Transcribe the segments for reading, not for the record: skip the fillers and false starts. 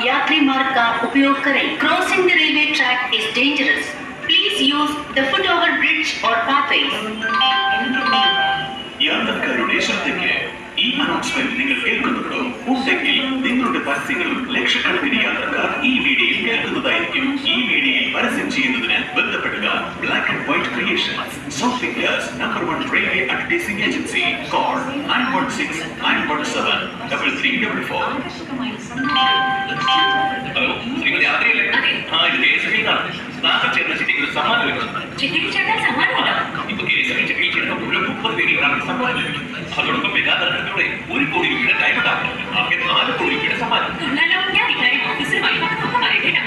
यात्री मार्ग का उपयोग करें। Crossing the railway track is dangerous. Please use the footover bridge or pathways. യാത്രക്കാരുടെ ശ്രദ്ധയ്ക്ക് ഈ അനൗൺസ്മെന്റ് നിങ്ങൾ കേൾക്കുന്നുണ്ടോ? ഉണ്ടെങ്കിൽ നിങ്ങളുടെ പരസ്യങ്ങളും ലക്ഷക്കണക്കിന് യാത്രക്കാർ ഈ മീഡിയയിൽ കേൾക്കുന്നതായിരിക്കും. ഈ മീഡിയയിൽ പരസ്യം ചെയ്യുന്നതിന് ബന്ധപ്പെടുക black and white creations, south India's #1 railway advertising agency. Call 9169173344. Hello, Shrimati ആദ്യല്ലേ? ഇത് KSFE ആണ്. നാട്ടിൽ ചേർന്ന ചിട്ടിക്ക് ഒരു സമ്മാനം ലഭിച്ചു. ഇപ്പൊ KSFE ചിട്ടിയിൽ ചേർന്ന ഓരോ 30 പേരിലാണ് സമ്മാനം ലഭിക്കും. അതോടൊപ്പം മെഗാ തരത്തിലൂടെ 1 കോടി രൂപയുടെ ഡയമണ്ട് ആകും. ആകെ 4 കോടി രൂപയുടെ സമ്മാനം.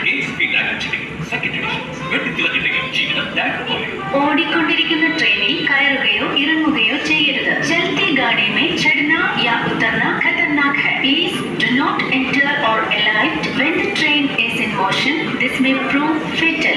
KSFE ഡയമണ്ട് ചിട്ടിക്ക് സെക്കൻഡ് എഡിഷൻ വെട്ടിത്തിള ചിട്ടിക്ക് ജീവിതം ഡയമണ്ട് പോലെ. ഓടിക്കൊണ്ടിരിക്കുന്ന ട്രെയിനിൽ കയറുകയോ ഇറങ്ങുകയോ ചെയ്യരുത്. ചലती गाड़ी में चढ़ना या उतरना खतरनाक है. Please do not enter or alight when the train is in motion. This may prove fatal.